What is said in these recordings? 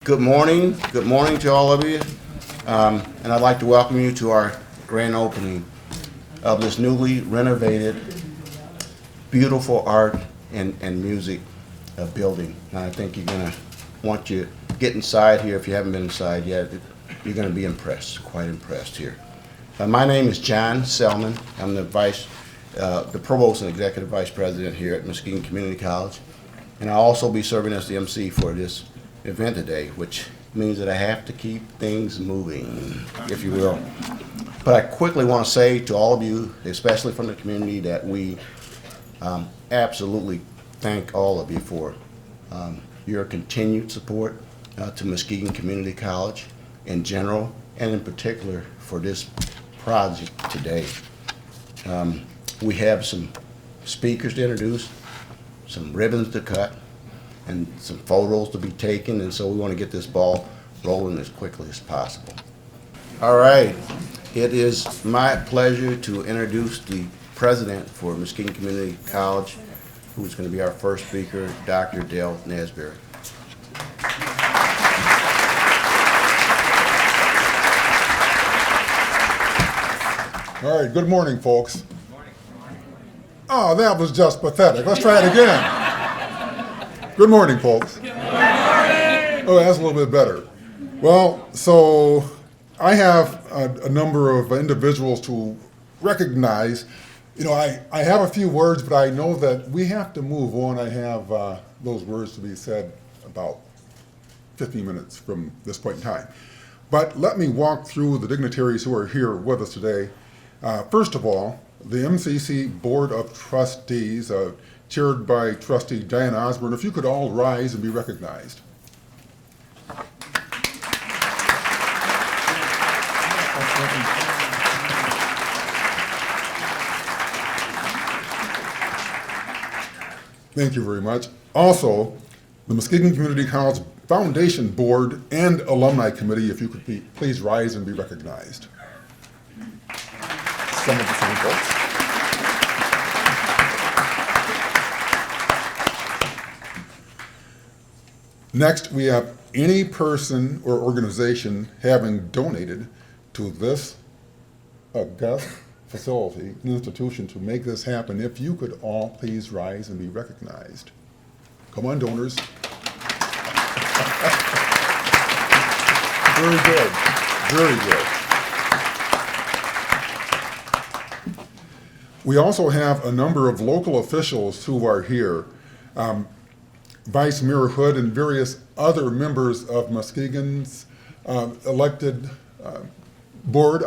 Good morning to all of you. And I'd like to welcome you to our grand opening of this newly renovated, beautiful art and music building. And I think you're gonna want you to get inside here. If you haven't been inside yet, you're gonna be impressed, quite impressed here. My name is John Selman. I'm the Provost and Executive Vice President here at Muskegon Community College. And I'll also be serving as the MC for this event today, which means that I have to keep things moving, if you will. But I quickly want to say to all of you, especially from the community, that we absolutely thank all of you for your continued support to Muskegon Community College in general, and in particular for this project today. We have some speakers to introduce, some ribbons to cut, and some photos to be taken, and so we want to get this ball rolling as quickly as possible. All right, it is my pleasure to introduce the president for Muskegon Community College, who's going to be our first speaker, Dr. Dale Nasberry. All right, good morning, folks. Oh, that was just pathetic. Let's try it again. Good morning, folks. Good morning. Oh, that's a little bit better. Well, so I have a number of individuals to recognize. You know, I have a few words, but I know that we have to move on. I have those words to be said about 15 minutes from this point in time. But let me walk through the dignitaries who are here with us today. First of all, the MCC Board of Trustees, chaired by Trustee Diana Osborne. If you could all rise and be recognized. Thank you very much. Also, the Muskegon Community College Foundation Board and Alumni Committee, if you could please rise and be recognized. Some of the same folks. Next, we have any person or organization having donated to this august facility, an institution, to make this happen. If you could all please rise and be recognized. Come on, donors. Very good. Very good. We also have a number of local officials who are here. Vice Mayor Hood and various other members of Muskegon's elected board,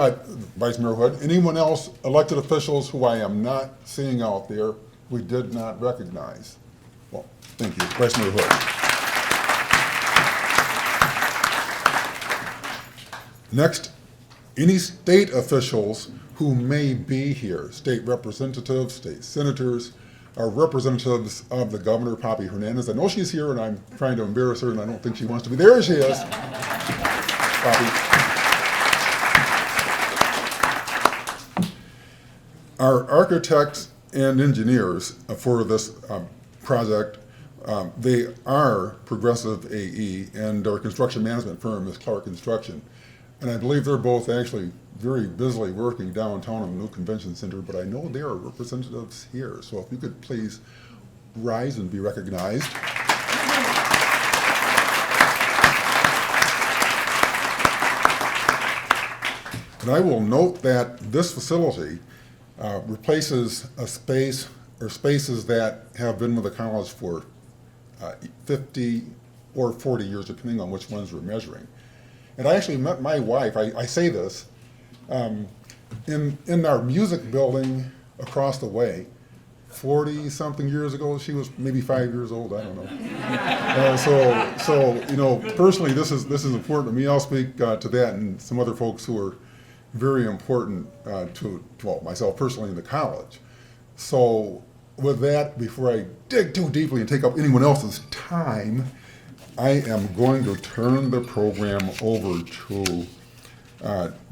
Vice Mayor Hood, anyone else, elected officials who I am not seeing out there, we did not recognize. Well, thank you, Vice Mayor Hood. Next, any state officials who may be here, state representatives, state senators, are representatives of the governor, Poppy Hernandez. I know she's here, and I'm trying to embarrass her, and I don't think she wants to be. There she is. Poppy. Our architects and engineers for this project, they are Progressive AE, and our construction management firm is Clark Construction. And I believe they're both actually very busily working downtown in the new convention center, but I know there are representatives here. So if you could please rise and be recognized. And I will note that this facility replaces a space or spaces that have been with the college for 50 or 40 years, depending on which ones we're measuring. And I actually met my wife, I say this, in our music building across the way, 40-something years ago. She was maybe 5 years old, I don't know. So you know, personally, this is important to me. I'll speak to that and some other folks who are very important to well, myself personally in the college. So with that, before I dig too deeply and take up anyone else's time, I am going to turn the program over to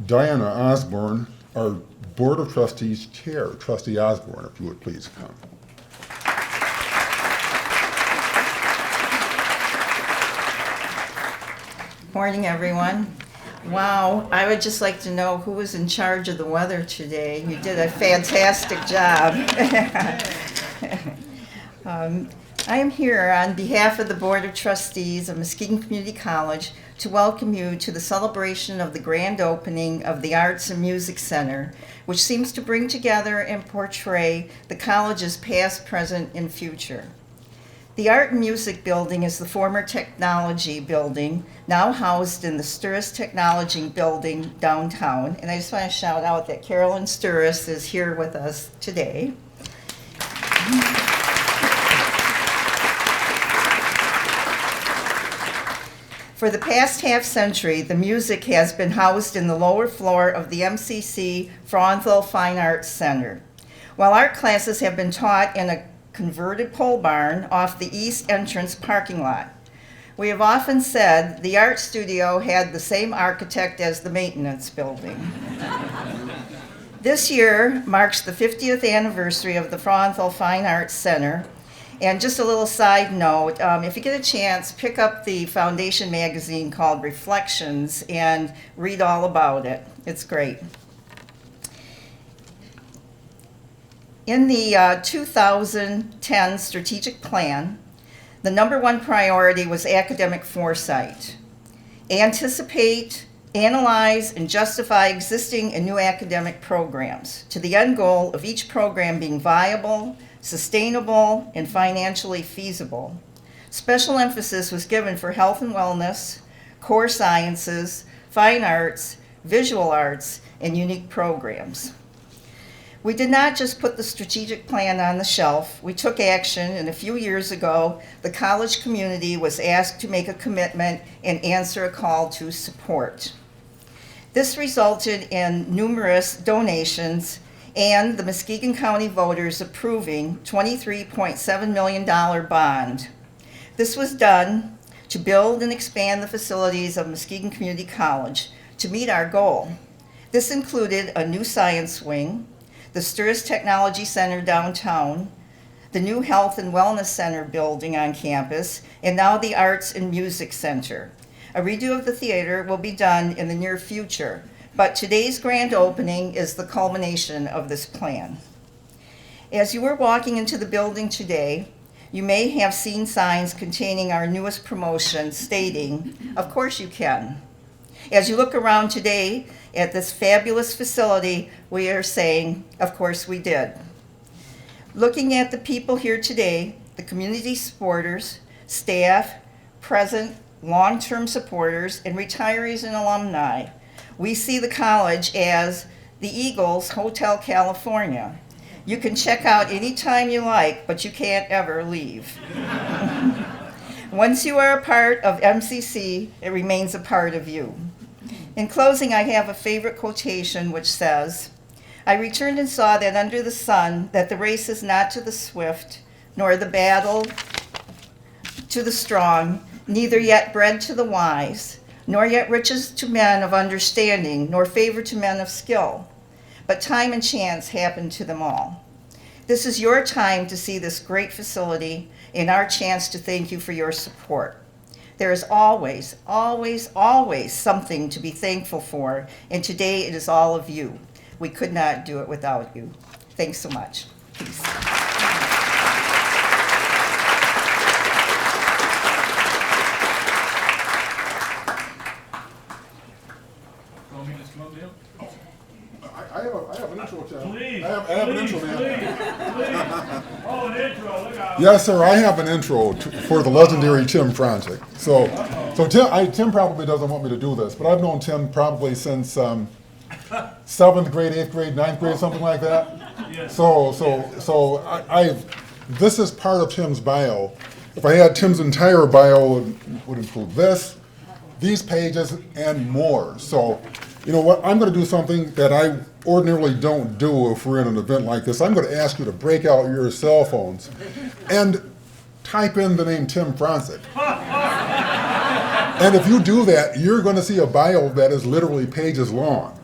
Diana Osborne, our Board of Trustees Chair. Trustee Osborne, if you would please come. Morning, everyone. Wow, I would just like to know who was in charge of the weather today. You did a fantastic job. I am here on behalf of the Board of Trustees of Muskegon Community College to welcome you to the celebration of the grand opening of the Arts and Music Center, which seems to bring together and portray the college's past, present, and future. The Art and Music Building is the former technology building, now housed in the Sturris Technology Building downtown. And I just want to shout out that Carolyn Sturris is here with us today. For the past half century, the music has been housed in the lower floor of the MCC Frauenthal Fine Arts Center. While art classes have been taught in a converted pole barn off the east entrance parking lot. We have often said the art studio had the same architect as the maintenance building. This year marks the 50th anniversary of the Frauenthal Fine Arts Center. And just a little side note, if you get a chance, pick up the Foundation magazine called Reflections and read all about it. It's great. In the 2010 strategic plan, the number one priority was academic foresight. Anticipate, analyze, and justify existing and new academic programs to the end goal of each program being viable, sustainable, and financially feasible. Special emphasis was given for health and wellness, core sciences, fine arts, visual arts, and unique programs. We did not just put the strategic plan on the shelf, we took action, and a few years ago, the college community was asked to make a commitment and answer a call to support. This resulted in numerous donations and the Muskegon County voters approving $23.7 million bond. This was done to build and expand the facilities of Muskegon Community College to meet our goal. This included a new science wing, the Sturris Technology Center downtown, the new Health and Wellness Center building on campus, and now the Arts and Music Center. A redo of the theater will be done in the near future, but today's grand opening is the culmination of this plan. As you were walking into the building today, you may have seen signs containing our newest promotion stating, "Of course you can." As you look around today at this fabulous facility, we are saying, of course we did. Looking at the people here today, the community supporters, staff, present, long-term supporters, and retirees and alumni, we see the college as the Eagles Hotel California. You can check out anytime you like, but you can't ever leave. Once you are a part of MCC, it remains a part of you. In closing, I have a favorite quotation which says, "I returned and saw that under the sun, that the race is not to the swift, nor the battle to the strong, neither yet bread to the wise, nor yet riches to men of understanding, nor favor to men of skill. But time and chance happen to them all." This is your time to see this great facility and our chance to thank you for your support. There is always, always, always something to be thankful for, and today it is all of you. We could not do it without you. Thanks so much. Peace. I have an intro, Chad. Please. I have an intro, man. Please. Oh, an intro, look out. Yes, sir. I have an intro for the legendary Tim Franczyk. So Tim probably doesn't want me to do this, but I've known Tim probably since 7th grade, 8th grade, 9th grade, something like that. Yes. This is part of Tim's bio. If I had Tim's entire bio, it would include this, these pages, and more. So, you know what? I'm going to do something that I ordinarily don't do if we're in an event like this. I'm going to ask you to break out your cell phones and type in the name Tim Franczyk. And if you do that, you're going to see a bio that is literally pages long.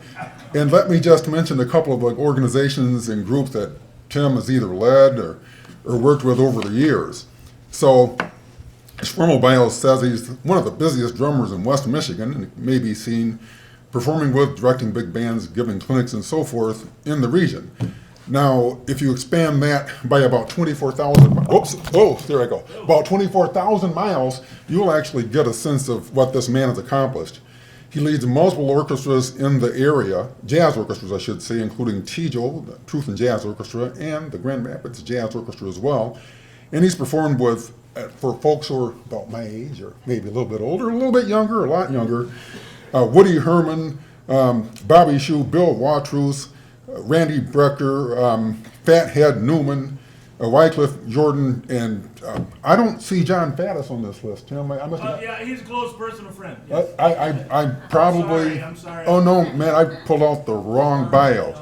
And let me just mention a couple of organizations and groups that Tim has either led or worked with over the years. So Shmuel Biles says he's one of the busiest drummers in West Michigan and may be seen performing with, directing big bands, giving clinics, and so forth in the region. Now, if you expand that by about 24,000, there I go, about 24,000 miles, you'll actually get a sense of what this man has accomplished. He leads multiple orchestras in the area, jazz orchestras, I should say, including TJO, the Truth and Jazz Orchestra, and the Grand Rapids Jazz Orchestra as well. And he's performed with, for folks who are about my age, or maybe a little bit older, a little bit younger, a lot younger, Woody Herman, Bobby Shue, Bill Watrous, Randy Brecker, Fathead Newman, Wycliffe Jordan, and I don't see John Faddis on this list. Tim, I must have. Yeah, he's a close personal friend. Yes. I probably. I'm sorry. Oh no, man! I pulled out the wrong bio.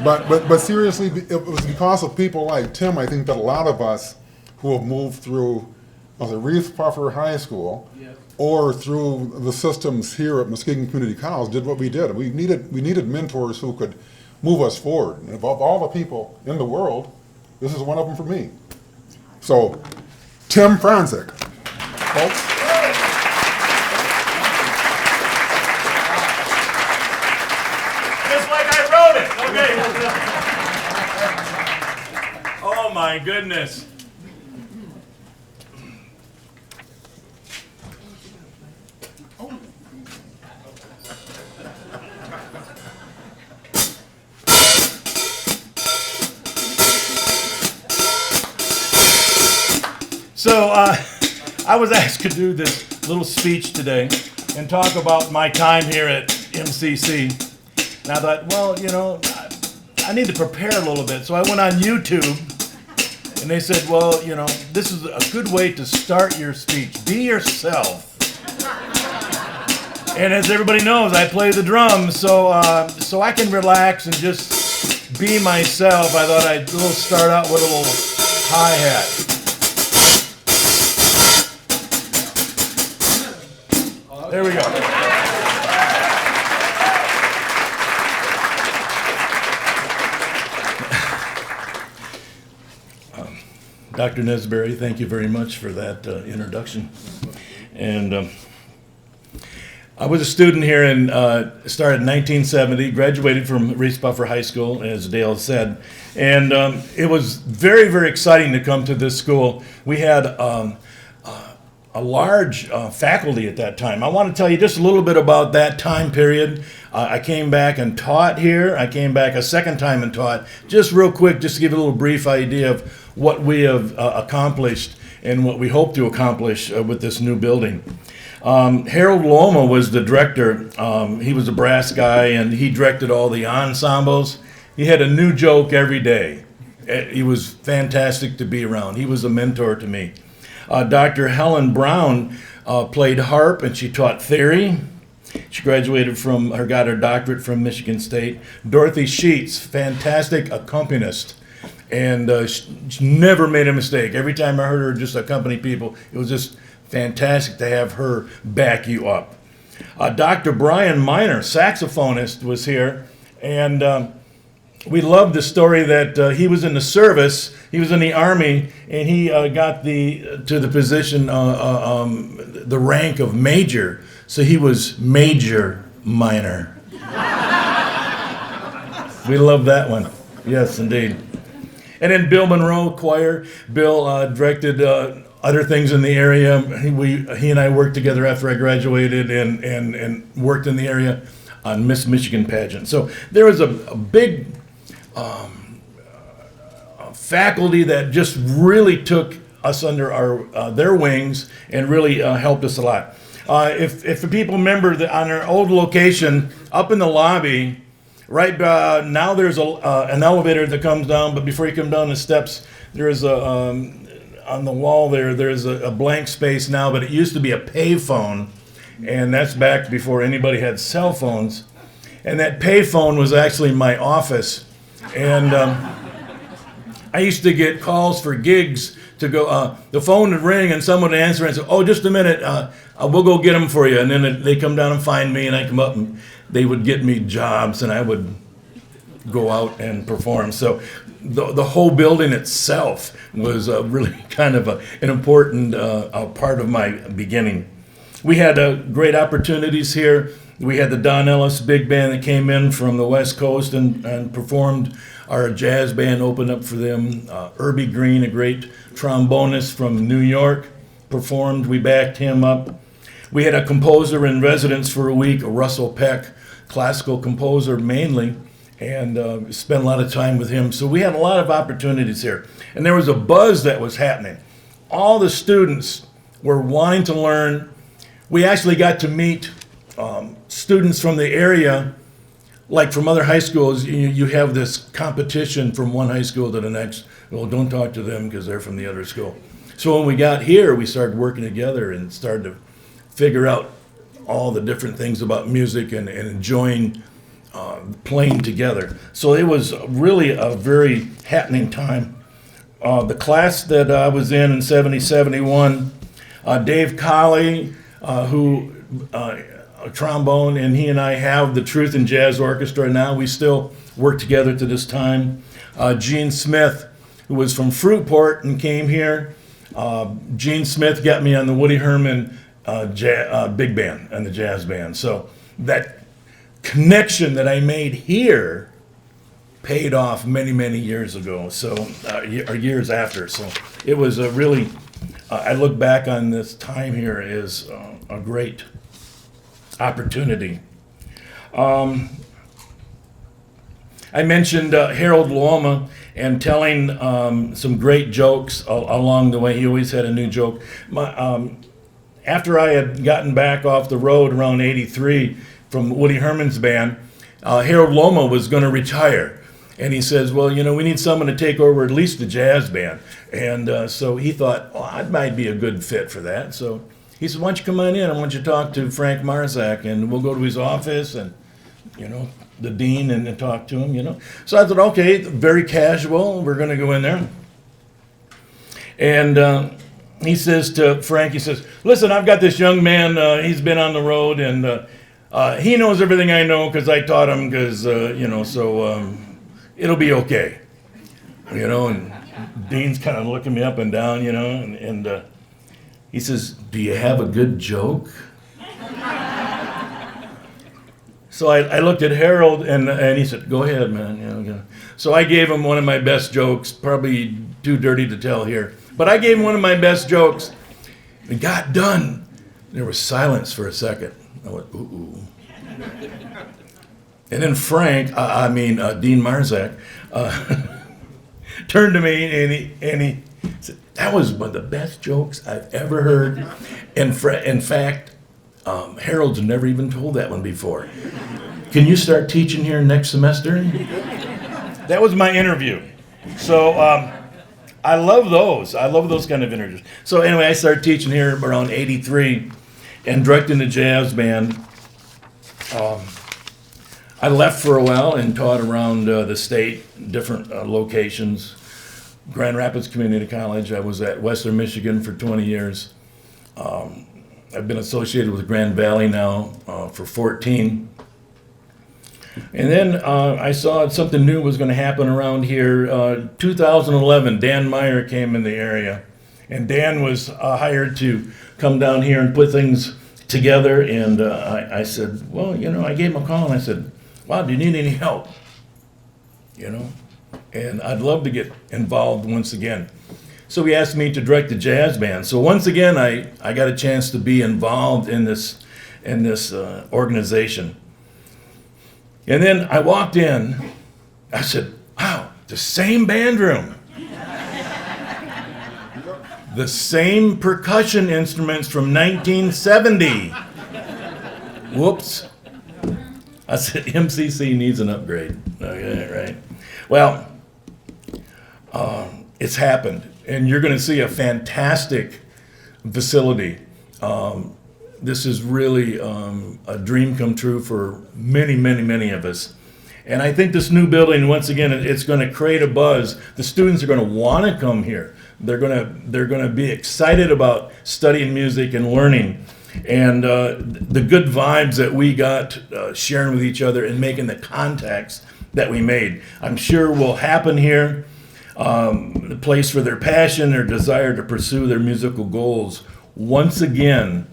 But seriously, it was because of people like Tim. I think that a lot of us who have moved through the Reeve Puffer High School, Yes. or through the systems here at Muskegon Community College, did what we did. We needed mentors who could move us forward. And of all the people in the world, this is one of them for me. So, Tim Franzik, folks. Just like I wrote it. Okay. Oh my goodness. So I was asked to do this little speech today and talk about my time here at MCC. And I thought, well, you know, I need to prepare a little bit. So I went on YouTube and they said, well, you know, this is a good way to start your speech. Be yourself. And as everybody knows, I play the drums, so I can relax and just be myself. I thought I'd start out with a little hi-hat. There we go. Dr. Nesberry, thank you very much for that introduction. And I was a student here and started in 1970, graduated from Reeve Puffer High School, as Dale said. And it was very, very exciting to come to this school. We had a large faculty at that time. I want to tell you just a little bit about that time period. I came back and taught here. I came back a second time and taught. Just real quick, just to give you a little brief idea of what we have accomplished and what we hope to accomplish with this new building. Harold Loma was the director. He was a brass guy and he directed all the ensembles. He had a new joke every day. He was fantastic to be around. He was a mentor to me. Dr. Helen Brown played harp and she taught theory. She graduated got her doctorate from Michigan State. Dorothy Sheets, fantastic accompanist. And she never made a mistake. Every time I heard her just accompany people, it was just fantastic to have her back you up. Dr. Brian Miner, saxophonist, was here. And we loved the story that he was in the service, he was in the Army, and he got to the position, the rank of major. So he was Major Miner. We love that one. Yes, indeed. And then Bill Monroe, choir. Bill directed other things in the area. He and I worked together after I graduated and worked in the area on Miss Michigan pageant. So there was a big faculty that just really took us under their wings and really helped us a lot. If the people remember on our old location up in the lobby, right now there's an elevator that comes down, but before you come down the steps, there's on the wall there's a blank space now, but it used to be a payphone, and that's back before anybody had cell phones. And that payphone was actually my office. And I used to get calls for gigs to go, the phone would ring and someone would answer and say, oh, just a minute, we'll go get them for you. And then they come down and find me and I come up and they would get me jobs and I would go out and perform. So the whole building itself was really kind of an important part of my beginning. We had great opportunities here. We had the Don Ellis Big Band that came in from the West Coast and performed. Our jazz band opened up for them. Irby Green, a great trombonist from New York, performed. We backed him up. We had a composer in residence for a week, Russell Peck, classical composer mainly, and spent a lot of time with him. So we had a lot of opportunities here. And there was a buzz that was happening. All the students were wanting to learn. We actually got to meet students from the area, like from other high schools. You have this competition from one high school to the next. Well, don't talk to them because they're from the other school. So when we got here, we started working together and started to figure out all the different things about music and enjoying playing together. So it was really a very happening time. The class that I was in 70, 71, Dave Colley, who a trombone, and he and I have the Truth in Jazz Orchestra now. We still work together to this time. Gene Smith, who was from Fruitport and came here. Gene Smith got me on the Woody Herman big band and the jazz band. So that connection that I made here paid off many, many years ago. So or years after. So it was a really, I look back on this time here as a great opportunity. I mentioned Harold Loma and telling some great jokes along the way. He always had a new joke. After I had gotten back off the road around 83 from Woody Herman's band, Harold Loma was going to retire. And he says, well, we need someone to take over at least the jazz band. And so he thought, I might be a good fit for that. So he said, why don't you come on in? I want you to talk to Frank Marzak, and we'll go to his office and, the dean and talk to him, So I thought, okay, very casual. We're going to go in there. And he says to Frank, he says, listen, I've got this young man. He's been on the road, and he knows everything I know because I taught him because, so it'll be okay. And Dean's kind of looking me up and down, and he says, do you have a good joke? So I looked at Harold, and he said, go ahead, man. So I gave him one of my best jokes, probably too dirty to tell here. But I gave him one of my best jokes. It got done. There was silence for a second. I went, ooh. And then Frank, Dean Marzak, turned to me and he said, that was one of the best jokes I've ever heard. And in fact, Harold's never even told that one before. Can you start teaching here next semester? That was my interview. So I love those. I love those kind of interviews. So anyway, I started teaching here around 83 and directing the jazz band. I left for a while and taught around the state, different locations. Grand Rapids Community College. I was at Western Michigan for 20 years. I've been associated with Grand Valley now for 14. And then I saw something new was going to happen around here. 2011, Dan Meyer came in the area. And Dan was hired to come down here and put things together. And I said, well, I gave him a call and I said, wow, do you need any help? And I'd love to get involved once again. So he asked me to direct the jazz band. So once again, I got a chance to be involved in this organization. And then I walked in, I said, wow, the same band room. The same percussion instruments from 1970. Whoops. I said, MCC needs an upgrade. Okay, right. Well, it's happened. And you're going to see a fantastic facility. This is really a dream come true for many, many, many of us. And I think this new building, once again, it's going to create a buzz. The students are going to want to come here. They're going to be excited about studying music and learning. And the good vibes that we got sharing with each other and making the contacts that we made, I'm sure will happen here. the place for their passion, their desire to pursue their musical goals once again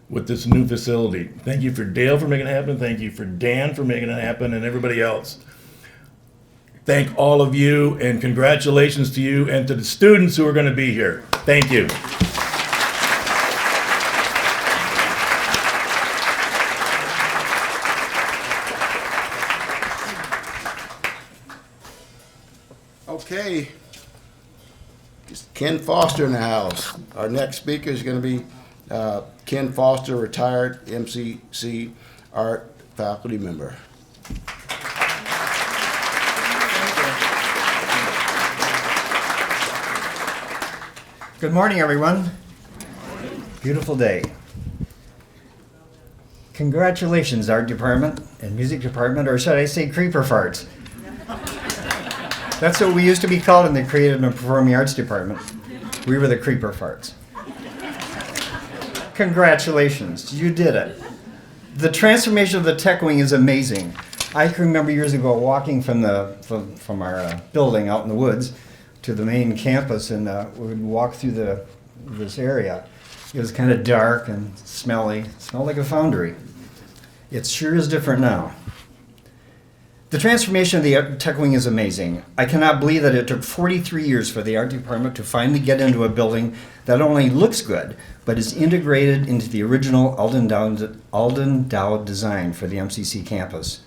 with this new facility. Thank you for Dale for making it happen. Thank you for Dan for making it happen, and everybody else. Thank all of you, and congratulations to you and to the students who are going to be here. Thank you. Okay. It's Ken Foster in the house. Our next speaker is going to be Ken Foster, retired MCC art faculty member. Good morning, everyone. Beautiful day. Congratulations, art department and music department, or should I say creeper farts. That's what we used to be called in the creative and performing arts department. We were the creeper farts. Congratulations, you did it. The transformation of the tech wing is amazing. I can remember years ago walking from our building out in the woods to the main campus, and we would walk through this area. It was kind of dark and smelly. It smelled like a foundry. It sure is different now. The transformation of the tech wing is amazing. I cannot believe that it took 43 years for the art department to finally get into a building that not only looks good, but is integrated into the original Alden Dow design for the MCC campus.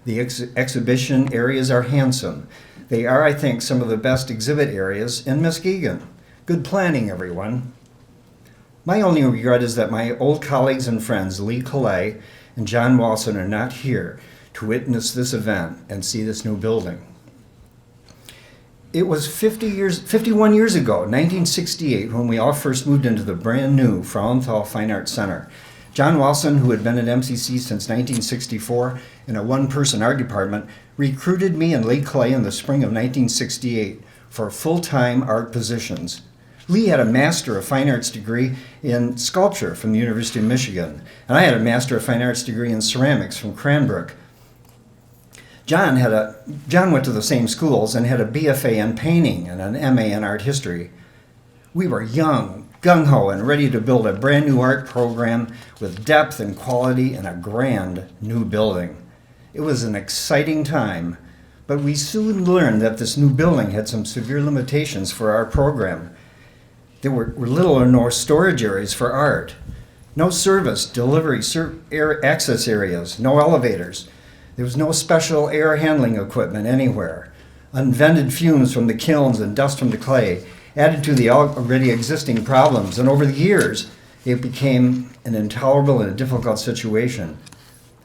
The exhibition areas are handsome. They are, I think, some of the best exhibit areas in Muskegon. Good planning, everyone. My only regret is that my old colleagues and friends, Lee Calais and John Walson, are not here to witness this event and see this new building. It was 51 years ago, 1968, when we all first moved into the brand new Frauenthal Fine Arts Center. John Walson, who had been at MCC since 1964 in a one-person art department, recruited me and Lee Clay in the spring of 1968 for full-time art positions. Lee had a Master of Fine Arts degree in sculpture from the University of Michigan, and I had a Master of Fine Arts degree in ceramics from Cranbrook. John went to the same schools and had a BFA in painting and an MA in art history. We were young, gung-ho, and ready to build a brand new art program with depth and quality in a grand new building. It was an exciting time, but we soon learned that this new building had some severe limitations for our program. There were little or no storage areas for art, no service, delivery, air access areas, no elevators. There was no special air handling equipment anywhere. Unvented fumes from the kilns and dust from the clay added to the already existing problems, and over the years, it became an intolerable and a difficult situation.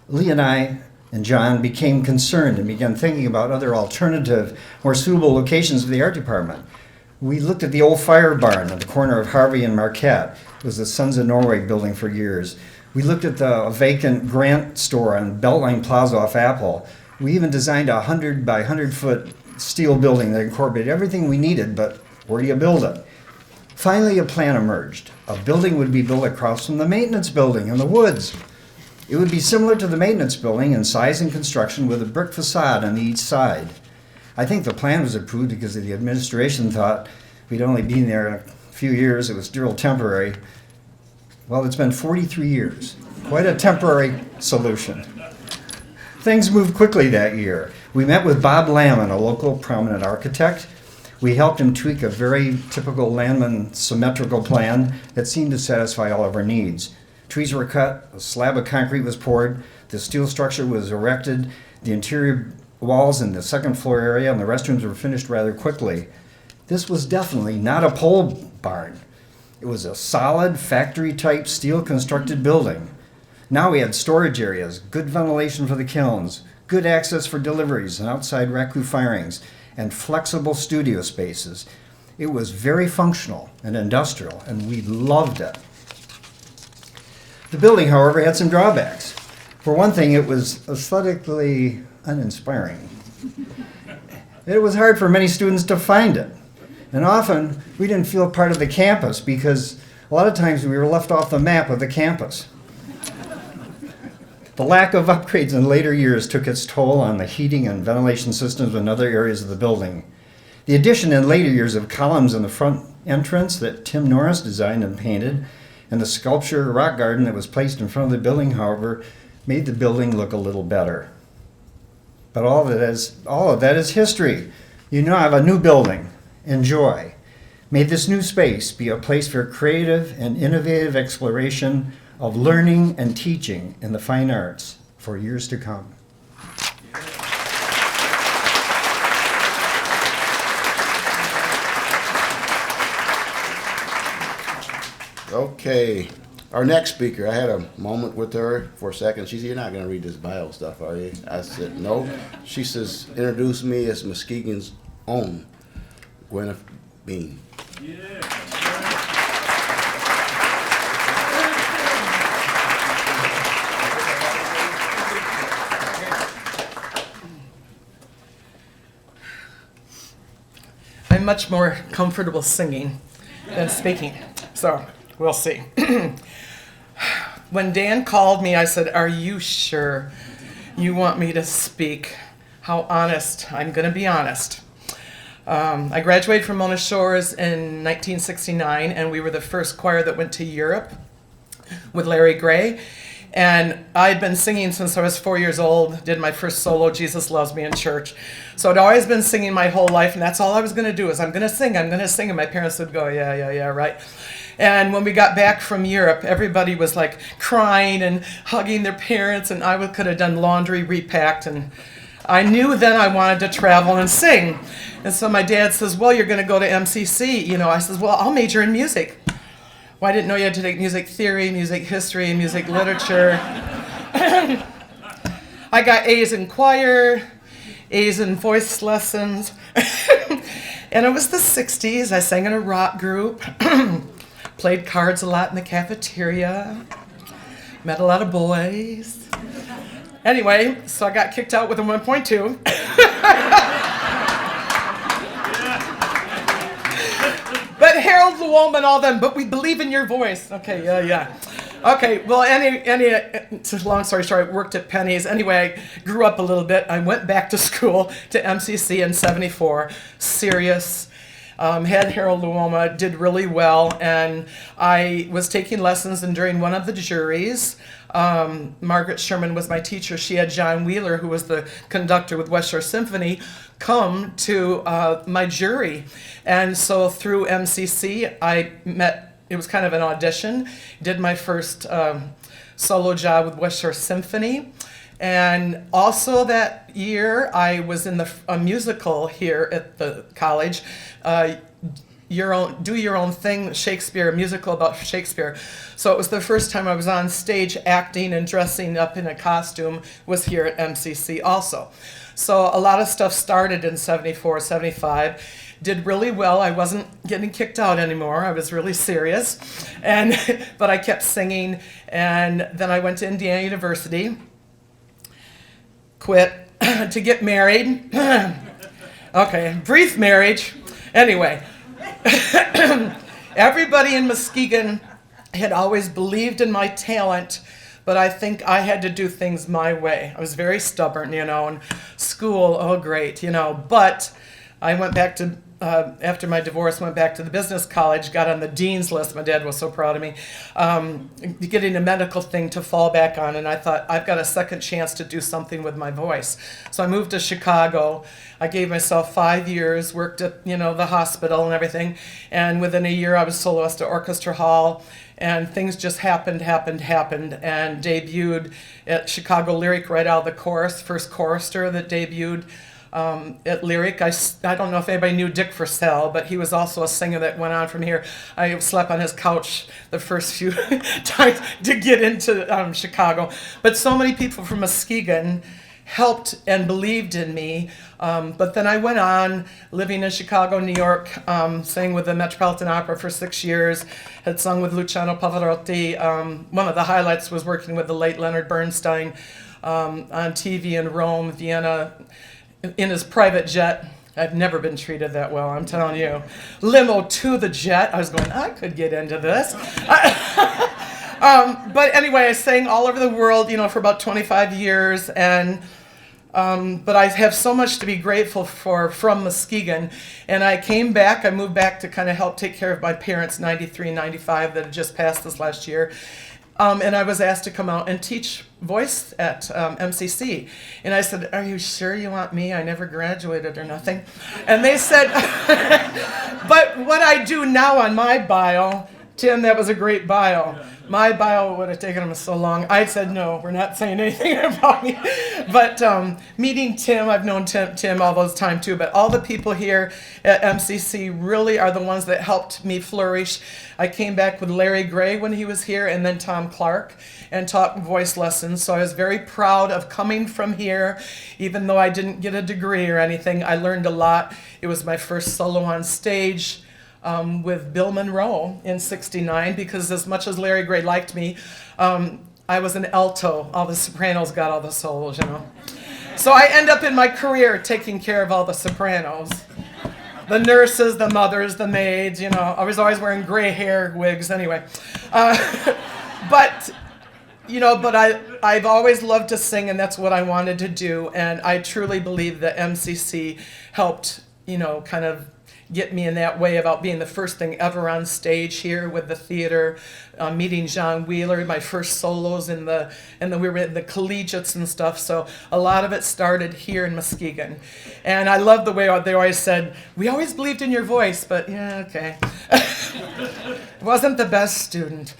Lee and I and John became concerned and began thinking about other alternative, more suitable locations for the art department. We looked at the old fire barn at the corner of Harvey and Marquette. It was the Sons of Norway building for years. We looked at the vacant Grant store on Beltline Plaza off Apple. We even designed a 100 by 100 foot steel building that incorporated everything we needed, but where do you build it? Finally, a plan emerged. A building would be built across from the maintenance building in the woods. It would be similar to the maintenance building in size and construction with a brick facade on each side. I think the plan was approved because the administration thought we'd only been there a few years, it was still temporary. Well, it's been 43 years. Quite a temporary solution. Things moved quickly that year. We met with Bob Lamon, a local prominent architect. We helped him tweak a very typical Landman symmetrical plan that seemed to satisfy all of our needs. Trees were cut, a slab of concrete was poured, the steel structure was erected, the interior walls in the second floor area and the restrooms were finished rather quickly. This was definitely not a pole barn. It was a solid, factory-type, steel-constructed building. Now we had storage areas, good ventilation for the kilns, good access for deliveries and outside raku firings, and flexible studio spaces. It was very functional and industrial, and we loved it. The building, however, had some drawbacks. For one thing, it was aesthetically uninspiring. It was hard for many students to find it. And often, we didn't feel part of the campus because a lot of times we were left off the map of the campus. The lack of upgrades in later years took its toll on the heating and ventilation systems in other areas of the building. The addition in later years of columns in the front entrance that Tim Norris designed and painted, and the sculpture rock garden that was placed in front of the building, however, made the building look a little better. But all of that is history. You now have a new building. Enjoy. May this new space be a place for creative and innovative exploration of learning and teaching in the fine arts for years to come. Okay, our next speaker, I had a moment with her for a second. She said, "You're not going to read this bio stuff, are you?" I said, "No." She says, "Introduce me as Muskegon's own Gwyneth Bean." I'm much more comfortable singing than speaking, so we'll see. When Dan called me, I said, "Are you sure you want me to speak?" How honest. I'm going to be honest. I graduated from Mona Shores in 1969, and we were the first choir that went to Europe with Larry Gray. And I'd been singing since I was 4 years old, did my first solo, Jesus Loves Me, in church. So I'd always been singing my whole life, and that's all I was going to do is I'm going to sing. And my parents would go, yeah, right. And when we got back from Europe, everybody was like crying and hugging their parents, and I could have done laundry, repacked, and I knew then I wanted to travel and sing. And so my dad says, "Well, you're going to go to MCC." I says, "Well, I'll major in music." Well, I didn't know you had to take music theory, music history, and music literature. I got A's in choir, A's in voice lessons. And it was the 60s. I sang in a rock group, played cards a lot in the cafeteria, met a lot of boys. Anyway, so I got kicked out with a 1.2. But Harold Luoma and all them, but we believe in your voice. Okay, yeah. Okay, well, long story short, I worked at Penny's. Anyway, I grew up a little bit. I went back to school to MCC in '74, serious. Had Harold Luoma, did really well, and I was taking lessons, and during one of the juries, Margaret Sherman was my teacher. She had John Wheeler, who was the conductor with West Shore Symphony, come to my jury. And so through MCC, I met, it was kind of an audition, did my first solo job with West Shore Symphony. And also that year, I was in a musical here at the college, Do Your Own Thing, Shakespeare, a musical about Shakespeare. So it was the first time I was on stage acting and dressing up in a costume, was here at MCC also. So a lot of stuff started in 74, 75. Did really well. I wasn't getting kicked out anymore. I was really serious. But I kept singing. And then I went to Indiana University. Quit to get married. Okay, brief marriage. Anyway, everybody in Muskegon had always believed in my talent, but I think I had to do things my way. I was very stubborn, and school, oh great, but I went back to, after my divorce, went back to the business college, got on the dean's list. My dad was so proud of me, getting a medical thing to fall back on, and I thought, I've got a second chance to do something with my voice. So I moved to Chicago. I gave myself 5 years, worked at, the hospital and everything, and within a year I was soloist at Orchestra Hall, and things just happened, and debuted at Chicago Lyric right out of the chorus, first chorister that debuted at Lyric. I don't know if anybody knew Dick Purcell, but he was also a singer that went on from here. I slept on his couch the first few times to get into Chicago. But so many people from Muskegon helped and believed in me. But then I went on living in Chicago, New York, sang with the Metropolitan Opera for 6 years, had sung with Luciano Pavarotti. One of the highlights was working with the late Leonard Bernstein on TV in Rome, Vienna, in his private jet. I've never been treated that well, I'm telling you. Limo to the jet. I was going, I could get into this. But anyway, I sang all over the world, for about 25 years, and But I have so much to be grateful for from Muskegon. And I came back, I moved back to kind of help take care of my parents, 93 and 95, that had just passed this last year. And I was asked to come out and teach voice at MCC. And I said, "Are you sure you want me? I never graduated or nothing." And they said, "But what I do now on my bio," Tim, that was a great bio. My bio would have taken them so long. I said, "No, we're not saying anything about me." But meeting Tim, I've known Tim all those time too, but all the people here at MCC really are the ones that helped me flourish. I came back with Larry Gray when he was here, and then Tom Clark, and taught voice lessons. So I was very proud of coming from here, even though I didn't get a degree or anything. I learned a lot. It was my first solo on stage. With Bill Monroe in '69, because as much as Larry Gray liked me, I was an alto. All the sopranos got all the solos, you know. So I end up in my career taking care of all the sopranos. The nurses, the mothers, the maids, you know. I was always wearing gray hair wigs anyway. But I've always loved to sing, and that's what I wanted to do. And I truly believe that MCC helped, kind of get me in that way about being the first thing ever on stage here with the theater, meeting John Wheeler, my first solos we were in the collegiates and stuff. So a lot of it started here in Muskegon. And I love the way they always said, "We always believed in your voice," but yeah, okay. Wasn't the best student.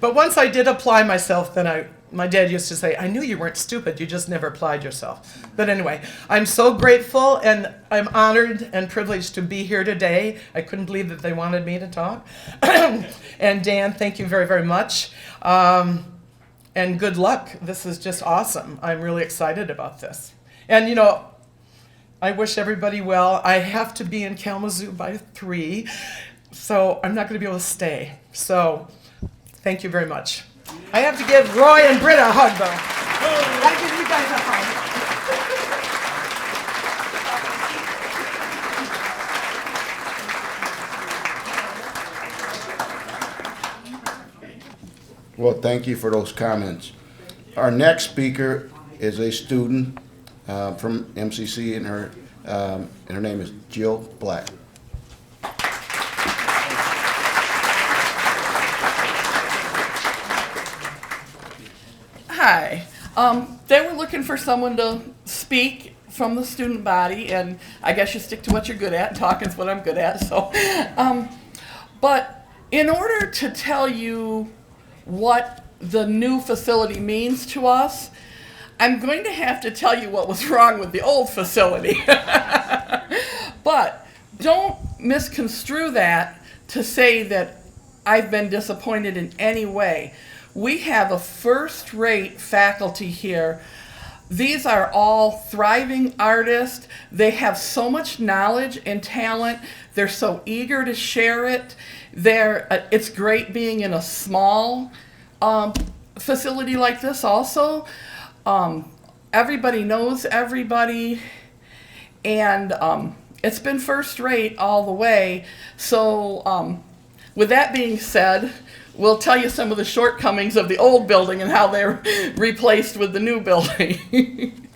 But once I did apply myself, then my dad used to say, "I knew you weren't stupid, you just never applied yourself." But anyway, I'm so grateful, and I'm honored and privileged to be here today. I couldn't believe that they wanted me to talk. And Dan, thank you very, very much. And good luck. This is just awesome. I'm really excited about this. And I wish everybody well. I have to be in Kalamazoo by 3, so I'm not going to be able to stay. So thank you very much. I have to give Roy and Britta a hug, though. Gotta give you guys a hug. Well, thank you for those comments. Our next speaker is a student from MCC, and her name is Jill Black. Hi. They were looking for someone to speak from the student body, and I guess you stick to what you're good at. Talking's what I'm good at. So, but in order to tell you what the new facility means to us, I'm going to have to tell you what was wrong with the old facility. But don't misconstrue that to say that I've been disappointed in any way. We have a first-rate faculty here. These are all thriving artists. They have so much knowledge and talent. They're so eager to share it. It's great being in a small facility like this also. Everybody knows everybody, and it's been first-rate all the way. So with that being said, we'll tell you some of the shortcomings of the old building and how they're replaced with the new building.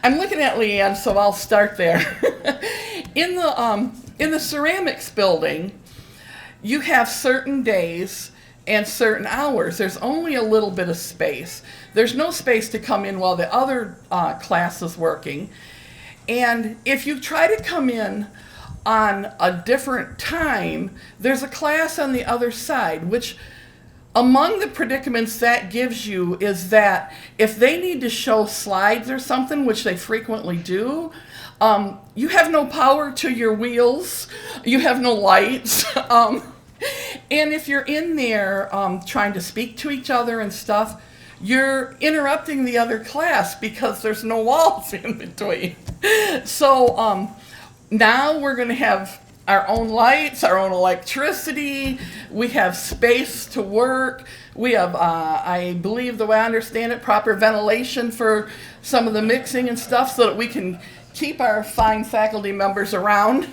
I'm looking at Leanne, so I'll start there. In the ceramics building, you have certain days and certain hours. There's only a little bit of space. There's no space to come in while the other class is working. And if you try to come in on a different time, there's a class on the other side, which among the predicaments that gives you is that if they need to show slides or something, which they frequently do, you have no power to your wheels, you have no lights, and if you're in there trying to speak to each other and stuff, you're interrupting the other class because there's no walls in between. So now we're going to have our own lights, our own electricity. We have space to work. We have, I believe, the way I understand it, proper ventilation for some of the mixing and stuff so that we can keep our fine faculty members around.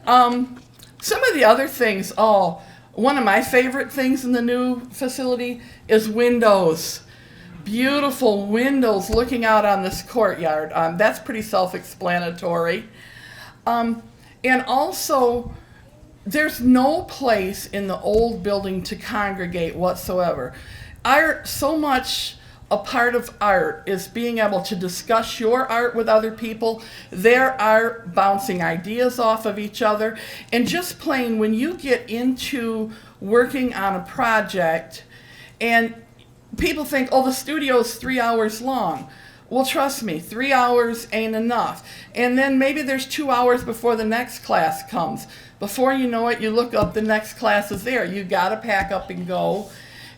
Some of the other things, one of my favorite things in the new facility is windows. beautiful windows looking out on this courtyard. That's pretty self-explanatory. And also, there's no place in the old building to congregate whatsoever. So much a part of art is being able to discuss your art with other people, their art, bouncing ideas off of each other, and just plain when you get into working on a project and people think, oh, the studio's 3 hours long. Well, trust me, 3 hours ain't enough. And then maybe there's 2 hours before the next class comes. Before you know it, you look up, the next class is there. You gotta pack up and go.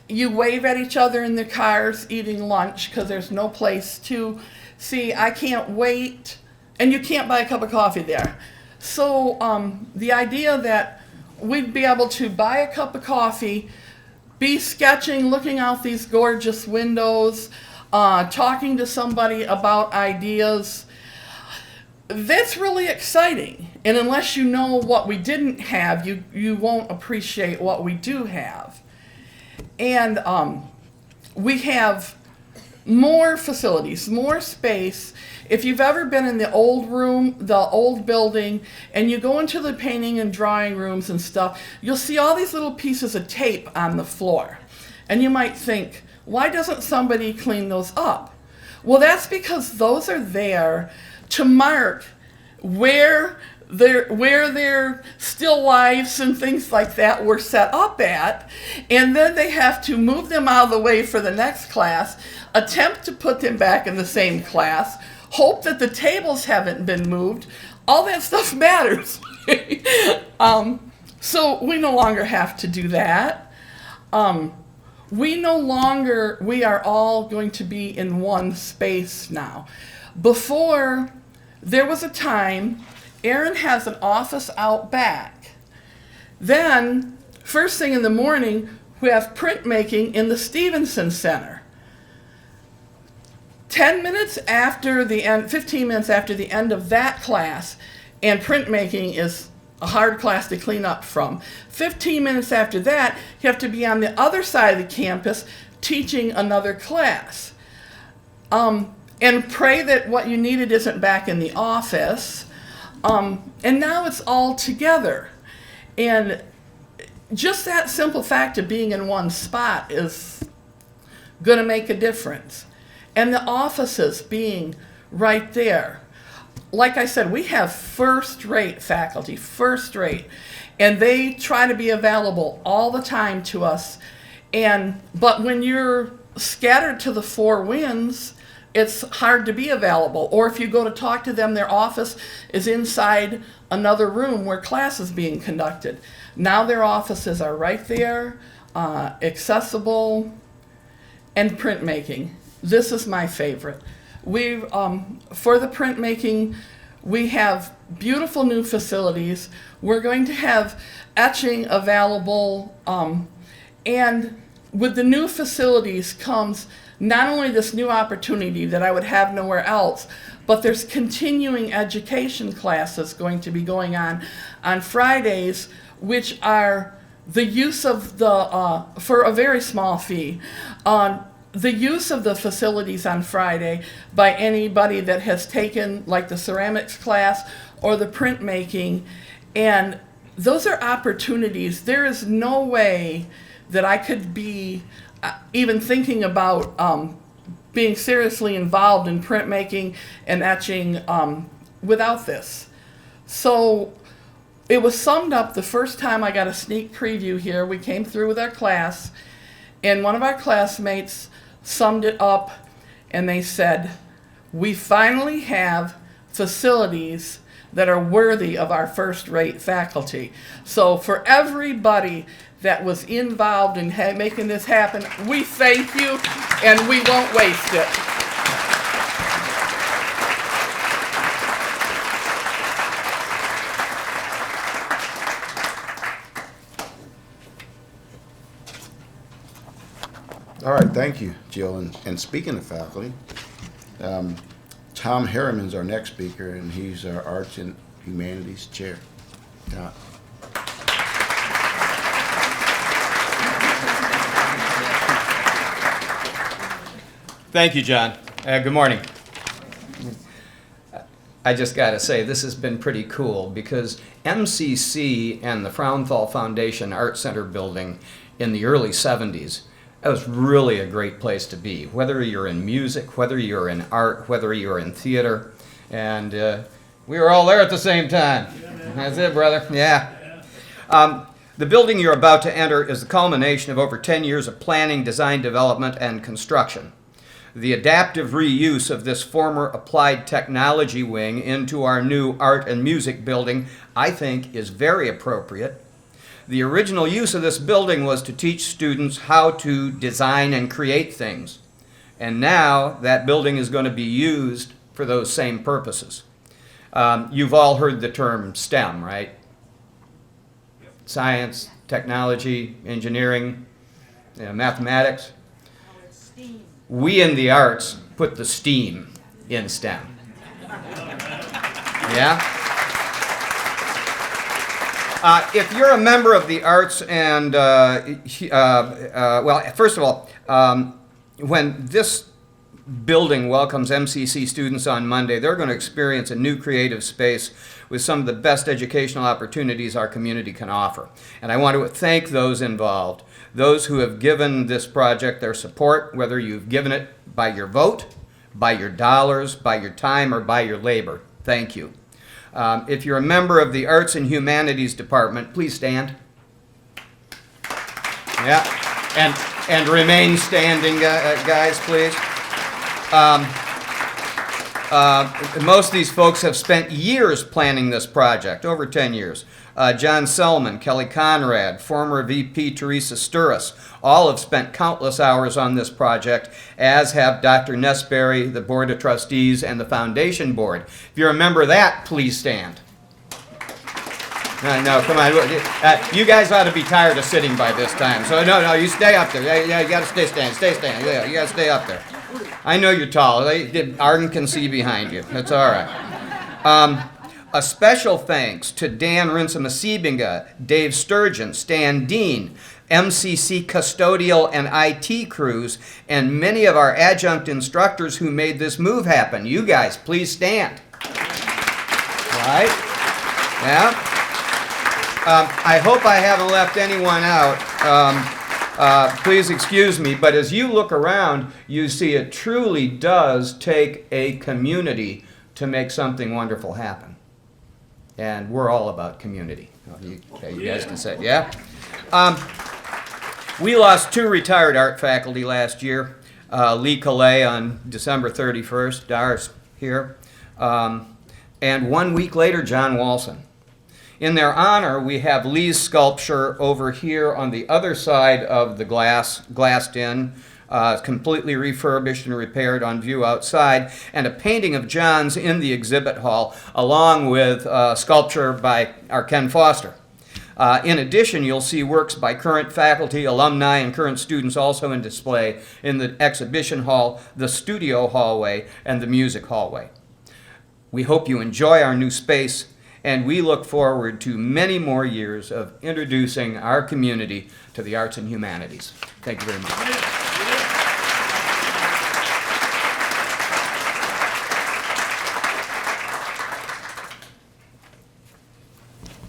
You wave at each other in the cars eating lunch because there's no place to see. I can't wait. And you can't buy a cup of coffee there. So the idea that we'd be able to buy a cup of coffee, be sketching, looking out these gorgeous windows, talking to somebody about ideas, that's really exciting. And unless you know what we didn't have, you won't appreciate what we do have. And we have more facilities, more space. If you've ever been in the old room, the old building, and you go into the painting and drawing rooms and stuff, you'll see all these little pieces of tape on the floor. And you might think, why doesn't somebody clean those up? Well, that's because those are there to mark where their still lifes and things like that were set up at, and then they have to move them out of the way for the next class, attempt to put them back in the same class, hope that the tables haven't been moved. All that stuff matters. So we no longer have to do that. We are all going to be in one space now. Before, there was a time, Aaron has an office out back. Then, first thing in the morning, we have printmaking in the Stevenson Center. 15 minutes after the end of that class, and printmaking is a hard class to clean up from. 15 minutes after that, you have to be on the other side of the campus teaching another class. And pray that what you needed isn't back in the office. And now it's all together. And just that simple fact of being in one spot is going to make a difference. And the offices being right there. Like I said, we have first-rate faculty, first-rate. And they try to be available all the time to us. But when you're scattered to the four winds, it's hard to be available. Or if you go to talk to them, their office is inside another room where class is being conducted. Now their offices are right there, accessible, and printmaking. This is my favorite. For the printmaking, we have beautiful new facilities. We're going to have etching available, and with the new facilities comes not only this new opportunity that I would have nowhere else, but there's continuing education classes going to be going on Fridays, which are the use of the, for a very small fee, the use of the facilities on Friday by anybody that has taken like the ceramics class or the printmaking. And those are opportunities. There is no way that I could be even thinking about being seriously involved in printmaking and etching without this. So it was summed up the first time I got a sneak preview here. We came through with our class, and one of our classmates summed it up, and they said, we finally have facilities that are worthy of our first-rate faculty. So for everybody that was involved in making this happen, we thank you, and we won't waste it. All right, thank you, Jill. And speaking of faculty, Tom Harriman's our next speaker, and he's our Arts and Humanities Chair. Tom. Thank you, John. Good morning. I just got to say, this has been pretty cool because MCC and the Frauenthal Foundation Art Center building in the early 70s, that was really a great place to be, whether you're in music, whether you're in art, whether you're in theater. And we were all there at the same time. That's it, brother. Yeah. The building you're about to enter is the culmination of over 10 years of planning, design, development, and construction. The adaptive reuse of this former applied technology wing into our new art and music building, I think, is very appropriate. The original use of this building was to teach students how to design and create things. And now that building is going to be used for those same purposes. You've all heard the term STEM, right? Science, technology, engineering, mathematics. We in the arts put the STEAM in STEM. Yeah? If you're a member of the arts and, well, first of all, when this building welcomes MCC students on Monday, they're going to experience a new creative space with some of the best educational opportunities our community can offer. And I want to thank those involved, those who have given this project their support, whether you've given it by your vote, by your dollars, by your time, or by your labor. Thank you. If you're a member of the Arts and Humanities Department, please stand. Yeah, and remain standing, guys, please. Most of these folks have spent years planning this project, over 10 years. John Selman, Kelly Conrad, former VP Teresa Sturris, all have spent countless hours on this project, as have Dr. Nesberry, the Board of Trustees, and the Foundation Board. If you're a member of that, please stand. No, come on. You guys ought to be tired of sitting by this time. So, no, you stay up there. Yeah, you got to stay standing. Stay standing. Yeah, you got to stay up there. I know you're tall. Arden can see behind you. That's all right. A special thanks to Dan Rinsamasibinga, Dave Sturgeon, Stan Dean, MCC custodial and IT crews, and many of our adjunct instructors who made this move happen. You guys, please stand. Right? Yeah? I hope I haven't left anyone out. Please excuse me, but as you look around, you see it truly does take a community to make something wonderful happen. And we're all about community. You guys can say, yeah? We lost 2 retired art faculty last year. Lee Calais on December 31st, Dar's here. And 1 week later, John Walson. In their honor, we have Lee's sculpture over here on the other side of the glassed in, completely refurbished and repaired on view outside, and a painting of John's in the exhibit hall, along with sculpture by our Ken Foster. In addition, you'll see works by current faculty, alumni, and current students also in display in the exhibition hall, the studio hallway, and the music hallway. We hope you enjoy our new space, and we look forward to many more years of introducing our community to the arts and humanities. Thank you very much.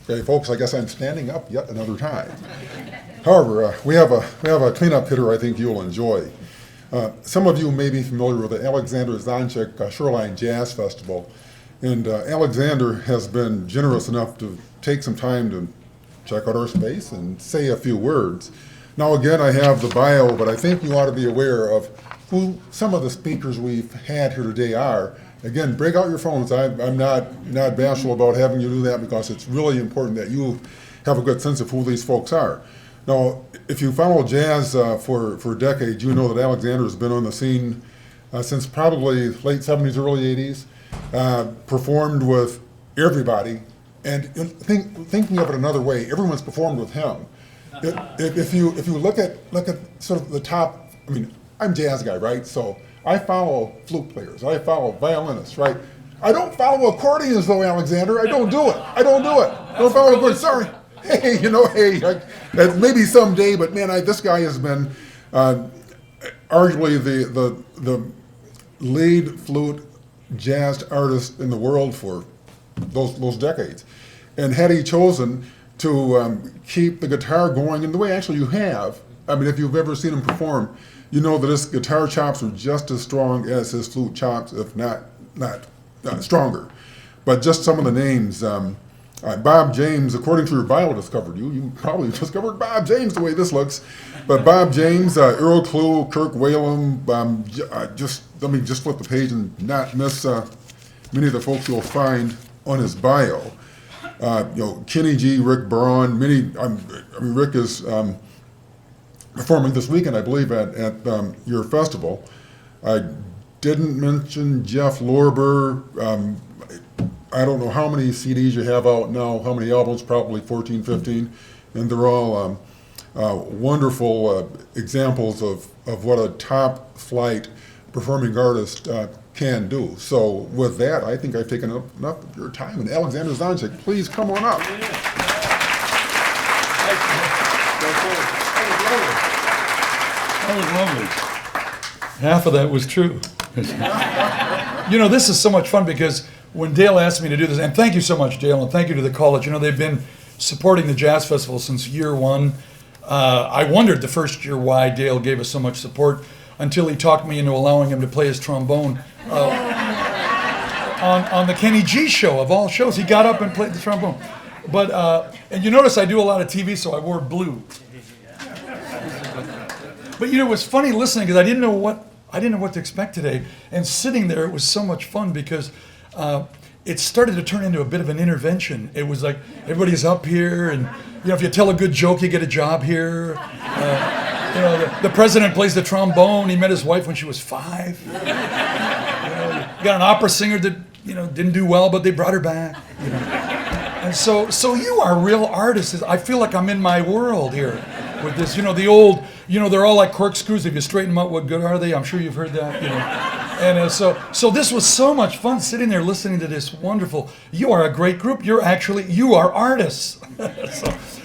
Okay, folks, I guess I'm standing up yet another time. However, we have a cleanup hitter I think you'll enjoy. Some of you may be familiar with the Alexander Zonchik Shoreline Jazz Festival. And Alexander has been generous enough to take some time to check out our space and say a few words. Now again, I have the bio, but I think you ought to be aware of who some of the speakers we've had here today are. Again, break out your phones. I'm not bashful about having you do that because it's really important that you have a good sense of who these folks are. Now, if you follow jazz for decades, you know that Alexander has been on the scene since probably late 70s, early 80s. Performed with everybody, and thinking of it another way, everyone's performed with him. If you look at sort of the top, I mean, I'm a jazz guy, right? So I follow flute players, I follow violinists, right? I don't follow accordions though, Alexander. I don't do it. Don't follow accordions. Sorry. Hey, maybe someday, but man, this guy has been arguably the lead flute jazz artist in the world for those decades. And had he chosen to keep the guitar going in the way actually you have, I mean, if you've ever seen him perform, you know that his guitar chops are just as strong as his flute chops, if not stronger. But just some of the names, Bob James, according to your bio, discovered you. You probably discovered Bob James the way this looks. But Bob James, Earl Klugh, Kirk Whalum, let me just flip the page and not miss many of the folks you'll find on his bio. Kenny G, Rick Braun, Rick is performing this weekend, I believe, at your festival. I didn't mention Jeff Lorber. I don't know how many CDs you have out now, how many albums, probably 14, 15, and they're all wonderful examples of what a top flight performing artist can do. So with that, I think I've taken up enough of your time. And Alexander Zonchik, please come on up. That was lovely. Half of that was true. This is so much fun because when Dale asked me to do this, and thank you so much, Dale, and thank you to the college. They've been supporting the Jazz Festival since year one. I wondered the first year why Dale gave us so much support until he talked me into allowing him to play his trombone on the Kenny G show, of all shows. He got up and played the trombone. But, and you notice I do a lot of TV, so I wore blue. But it was funny listening because I didn't know what to expect today. And sitting there, it was so much fun because it started to turn into a bit of an intervention. It was like everybody's up here, and if you tell a good joke, you get a job here. The president plays the trombone. He met his wife when she was 5. You got an opera singer that didn't do well, but they brought her back. And so you are real artists. I feel like I'm in my world here with this. The old. They're all like corkscrews. If you straighten them out, what good are they? I'm sure you've heard that. And so this was so much fun sitting there listening to this wonderful. You are a great group. You are artists.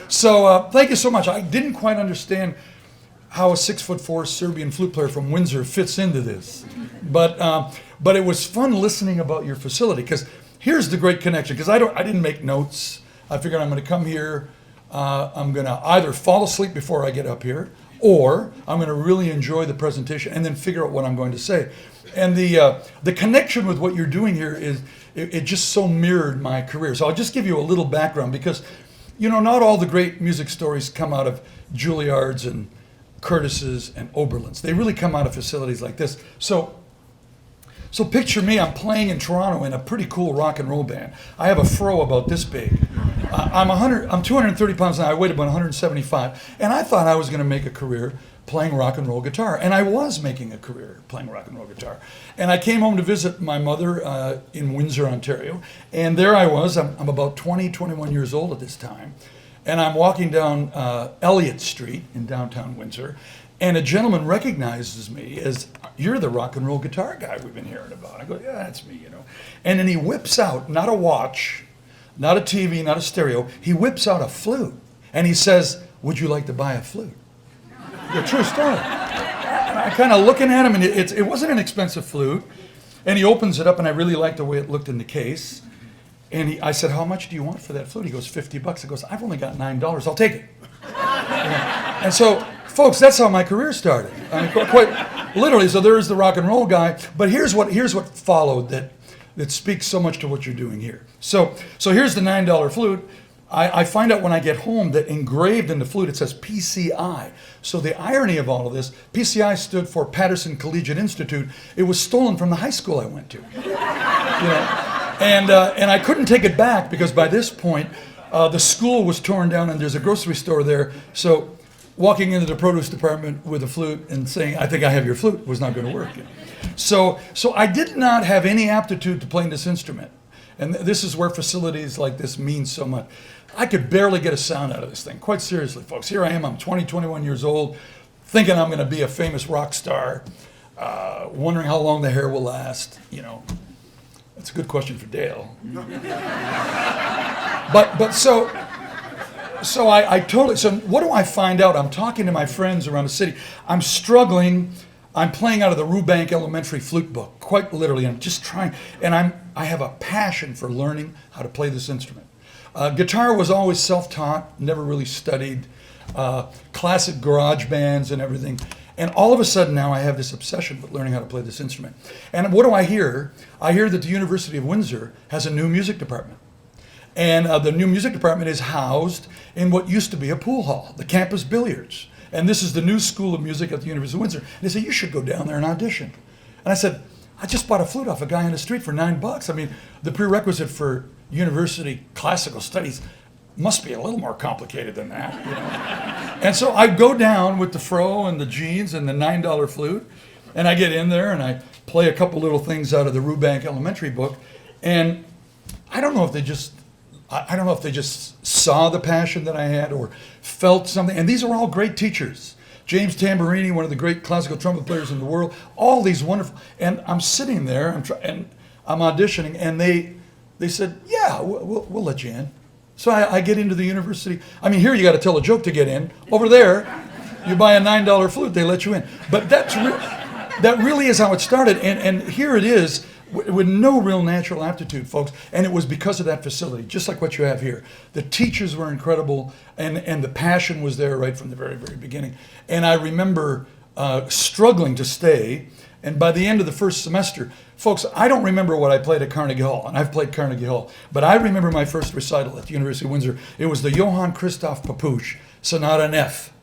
so thank you so much. I didn't quite understand how a 6'4" Serbian flute player from Windsor fits into this, but it was fun listening about your facility because here's the great connection. Because I didn't make notes. I figured I'm going to come here. I'm going to either fall asleep before I get up here, or I'm going to really enjoy the presentation and then figure out what I'm going to say. And the connection with what you're doing here is it just so mirrored my career. So I'll just give you a little background because not all the great music stories come out of Juilliards and Curtis's and Oberlins. They really come out of facilities like this. So picture me, I'm playing in Toronto in a pretty cool rock and roll band. I have a fro about this big. I'm 230 pounds now, I weighed about 175, and I thought I was going to make a career playing rock and roll guitar, and I was making a career playing rock and roll guitar. And I came home to visit my mother in Windsor, Ontario, and there I was. I'm about 21 years old at this time, and I'm walking down Elliott Street in downtown Windsor, and a gentleman recognizes me as, "You're the rock and roll guitar guy we've been hearing about." I go, "Yeah, that's me, And then he whips out, not a watch, not a TV, not a stereo, he whips out a flute, and he says, "Would you like to buy a flute?" The true story. And I kind of looking at him, and it wasn't an expensive flute, and he opens it up, and I really liked the way it looked in the case. And I said, "How much do you want for that flute?" He goes, $50. He goes, "I've only got $9. I'll take it." And so, folks, that's how my career started. I mean, quite literally. So there is the rock and roll guy. But here's what followed that speaks so much to what you're doing here. So here's the $9 flute. I find out when I get home that engraved in the flute it says PCI. So the irony of all of this, PCI stood for Patterson Collegiate Institute. It was stolen from the high school I went to. And I couldn't take it back because by this point the school was torn down and there's a grocery store there. So walking into the produce department with a flute and saying, "I think I have your flute," was not going to work. So I did not have any aptitude to playing this instrument. And this is where facilities like this mean so much. I could barely get a sound out of this thing. Quite seriously, folks. Here I am, I'm 21 years old, thinking I'm going to be a famous rock star, wondering how long the hair will last. That's a good question for Dale. But so I totally, so what do I find out? I'm talking to my friends around the city. I'm struggling I'm playing out of the Rubank Elementary flute book, quite literally. I'm just trying, and I have a passion for learning how to play this instrument. Guitar was always self-taught, never really studied, classic garage bands and everything. And all of a sudden now I have this obsession with learning how to play this instrument. And what do I hear? I hear that the University of Windsor has a new music department. And the new music department is housed in what used to be a pool hall, the campus billiards. And this is the new School of Music at the University of Windsor. And they say, you should go down there and audition. And I said, I just bought a flute off a guy on the street for $9. I mean, the prerequisite for university classical studies must be a little more complicated than that. You know? And so I go down with the fro and the jeans and the $9 flute, and I get in there and I play a couple little things out of the Rubank Elementary book. And I don't know if they just saw the passion that I had or felt something. And these are all great teachers. James Tamburini, one of the great classical trumpet players in the world, all these wonderful. And I'm sitting there, and I'm auditioning, and they said, yeah, we'll let you in. So I get into the university. I mean, here you got to tell a joke to get in. Over there, you buy a $9 flute, they let you in. But that really is how it started. And here it is, with no real natural aptitude, folks. And it was because of that facility, just like what you have here. The teachers were incredible, and the passion was there right from the very, very beginning. And I remember struggling to stay. And by the end of the first semester, folks, I don't remember what I played at Carnegie Hall, and I've played Carnegie Hall, but I remember my first recital at the University of Windsor. It was the Johann Christoph Papouche Sonata in F.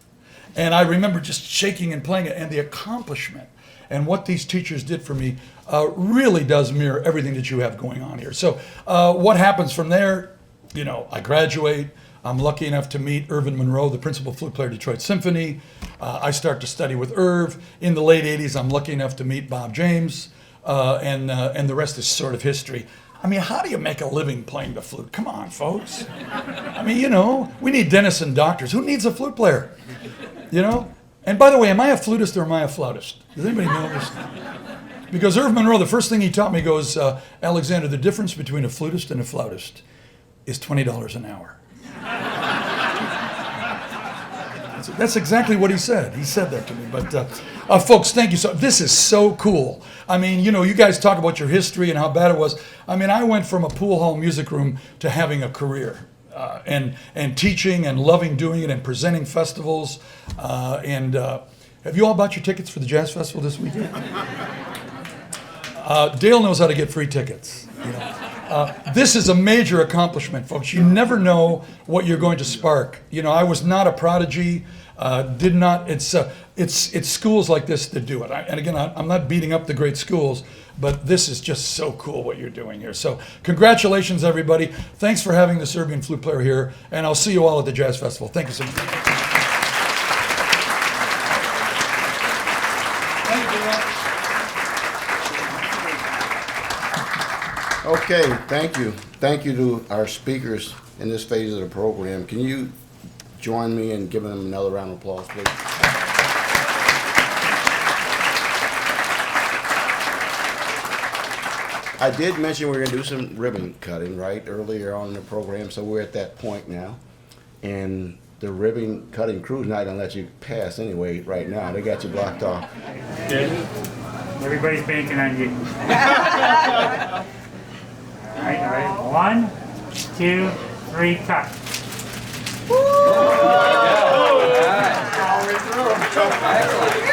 And I remember just shaking and playing it, and the accomplishment and what these teachers did for me really does mirror everything that you have going on here. So what happens from there? You know, I graduate. I'm lucky enough to meet Irvin Monroe, the principal flute player of Detroit Symphony. I start to study with Irv. In the late 80s, I'm lucky enough to meet Bob James, and the rest is sort of history. I mean, how do you make a living playing the flute? Come on, folks. I mean, you know, we need dentists and doctors. Who needs a flute player? You know? And by the way, am I a flutist or am I a flautist? Does anybody know this? Because Irv Monroe, the first thing he taught me goes, Alexander, the difference between a flutist and a flautist is $20 an hour. That's exactly what he said. He said that to me. But folks, thank you. So this is so cool. I mean, you know, you guys talk about your history and how bad it was. I mean, I went from a pool hall music room to having a career. And teaching and loving doing it and presenting festivals. Have you all bought your tickets for the Jazz Festival this weekend? Dale knows how to get free tickets. You know. This is a major accomplishment, folks. You never know what you're going to spark. You know, I was not a prodigy. Did not. It's schools like this that do it. And again, I'm not beating up the great schools, but this is just so cool what you're doing here. So congratulations, everybody. Thanks for having the Serbian flute player here, and I'll see you all at the Jazz Festival. Thank you so much. Okay, thank you. Thank you to our speakers in this phase of the program. Can you join me in giving them another round of applause, please? I did mention we were going to do some ribbon cutting, right, earlier on in the program, so we're at that point now. And the ribbon cutting crew's not going to let you pass anyway right now. They got you blocked off. Everybody's banking on you. All right. 1, 2, 3, cut. All right.